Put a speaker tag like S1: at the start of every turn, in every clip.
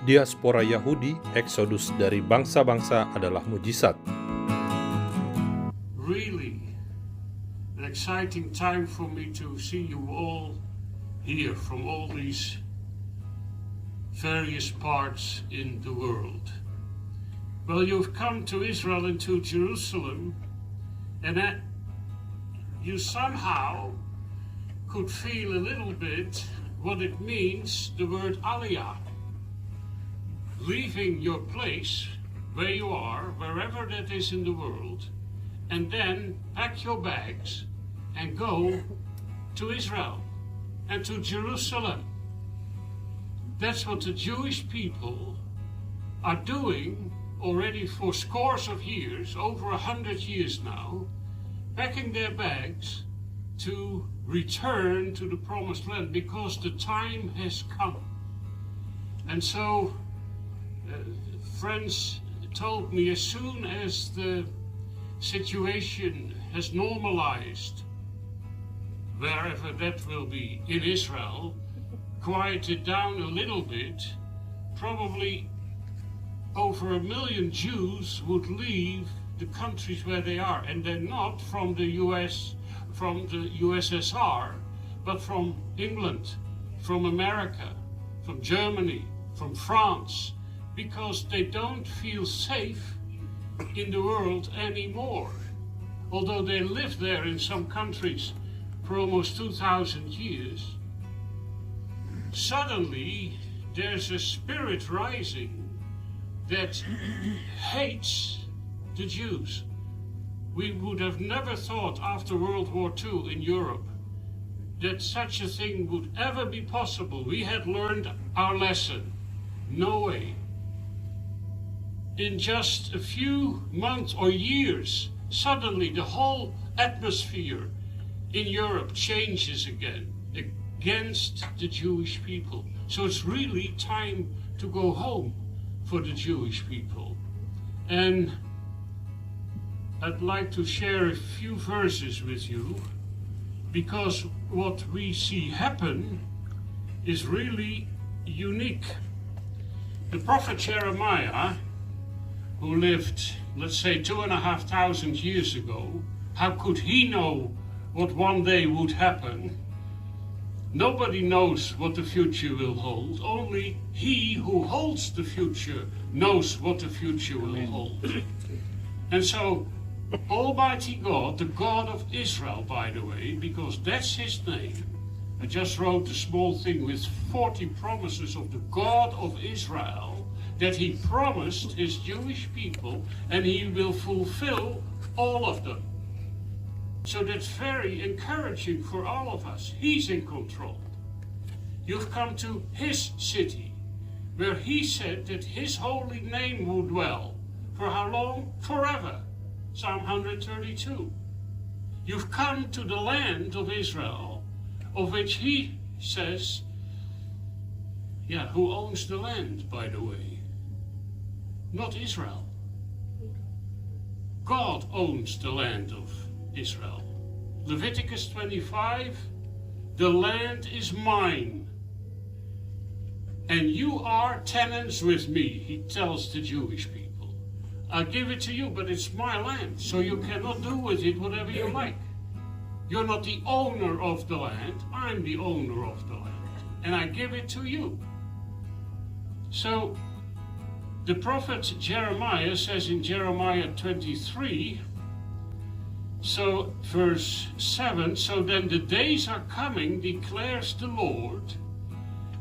S1: Diaspora Yahudi, Eksodus dari bangsa-bangsa adalah mujizat.
S2: Really an exciting time for me to see you all here from all these various parts in the world. Well, you've come to Israel and to Jerusalem, and you somehow could feel a little bit what it means, the word aliyah. Leaving your place where you are, wherever that is in the world, and then pack your bags and go to Israel and to Jerusalem. That's what the Jewish people are doing already for scores of years, over 100 years now, packing their bags to return to the promised land because the time has come. And so friends told me as soon as the situation has normalized, wherever that will be, in Israel, quieted down a little bit, probably over 1 million Jews would leave the countries where they are, and they're not from the US, from the USSR, but from England, from America, from Germany, from France, because they don't feel safe in the world anymore. Although they lived there in some countries for almost 2,000 years, suddenly there's a spirit rising that hates the Jews. We would have never thought after World War II in Europe that such a thing would ever be possible. We had learned our lesson. No way. In just a few months or years, suddenly the whole atmosphere in Europe changes again against the Jewish people. So it's really time to go home for the Jewish people. And I'd like to share a few verses with you, because what we see happen is really unique. The prophet Jeremiah, who lived, let's say, 2,500 years ago, how could he know what one day would happen? Nobody knows what the future will hold. Only he who holds the future knows what the future will hold. And so, Almighty God, the God of Israel, by the way, because that's his name, I just wrote a small thing with 40 promises of the God of Israel, that he promised his Jewish people, and he will fulfill all of them. So that's very encouraging for all of us. He's in control. You've come to his city, where he said that his holy name would dwell. For how long? Forever. Psalm 132. You've come to the land of Israel, of which he says, who owns the land, by the way? Not Israel. God owns the land of Israel. Leviticus 25, the land is mine, and you are tenants with me, he tells the Jewish people. I'll give it to you, but it's my land, so you cannot do with it whatever you like. You're not the owner of the land, I'm the owner of the land, and I give it to you. So the prophet Jeremiah says in Jeremiah 23, so verse 7, so then the days are coming, declares the Lord,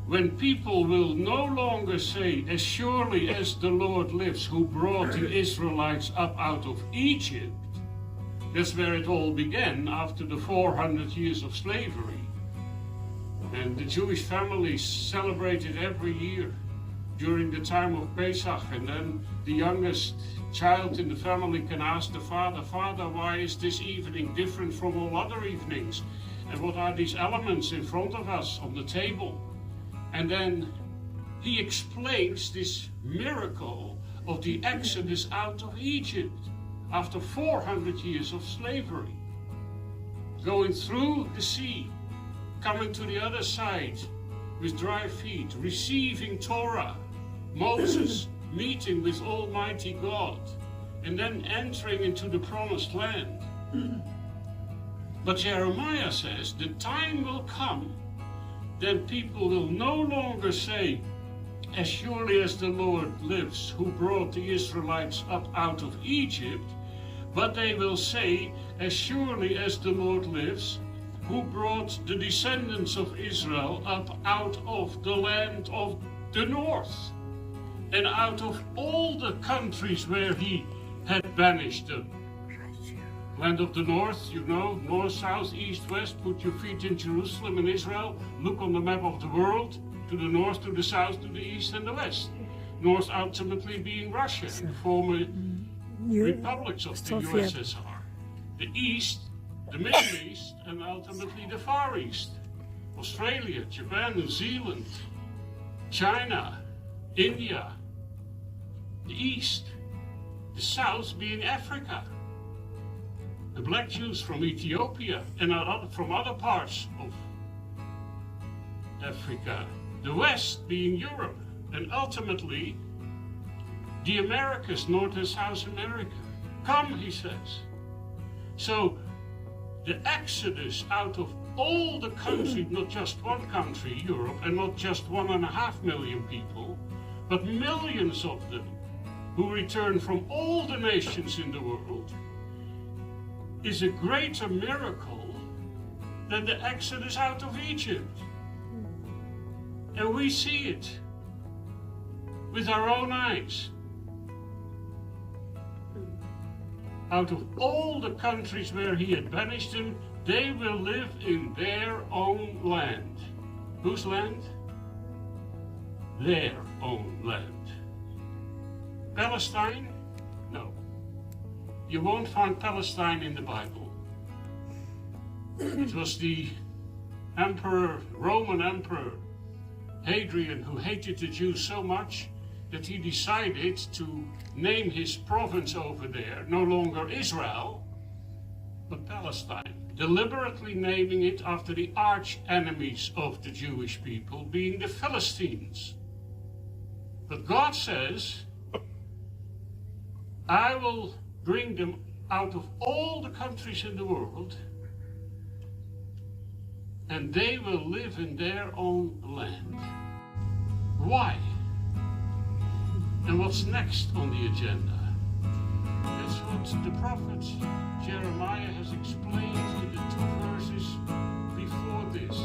S2: when people will no longer say, as surely as the Lord lives, who brought the Israelites up out of Egypt. That's where it all began, after the 400 years of slavery. And the Jewish families celebrated every year during the time of Pesach, and then the youngest child in the family can ask the father, Father, why is this evening different from all other evenings? And what are these elements in front of us on the table? And then he explains this miracle of the Exodus out of Egypt after 400 years of slavery. Going through the sea, coming to the other side with dry feet, receiving Torah, Moses meeting with Almighty God and then entering into the promised land. But Jeremiah says the time will come, then people will no longer say, as surely as the Lord lives, who brought the Israelites up out of Egypt, but they will say, as surely as the Lord lives, who brought the descendants of Israel up out of the land of the north, and out of all the countries where he had banished them. Land of the north, you know, north, south, east, west. Put your feet in Jerusalem and Israel. Look on the map of the world, to the north, to the south, to the east and the west. North ultimately being Russia, the former republics of the USSR. The east, the Middle East, and ultimately the Far East. Australia, Japan, New Zealand, China, India. The east, the south being Africa. The black Jews from Ethiopia and from other parts of Africa. The west being Europe, and ultimately the Americas, North and South America. Come, he says. So the exodus out of all the countries, not just one country, Europe, and not just 1.5 million people, but millions of them who return from all the nations in the world, is a greater miracle than the exodus out of Egypt. And we see it with our own eyes. Out of all the countries where he had banished them, they will live in their own land. Whose land? Their own land. Palestine? No. You won't find Palestine in the Bible. It was the emperor, Roman emperor, Hadrian, who hated the Jews so much that he decided to name his province over there no longer Israel, but Palestine, deliberately naming it after the arch enemies of the Jewish people, being the Philistines. But God says, I will bring them out of all the countries in the world, and they will live in their own land. Why? And what's next on the agenda? That's what the prophet Jeremiah has explained in the 2 verses before this.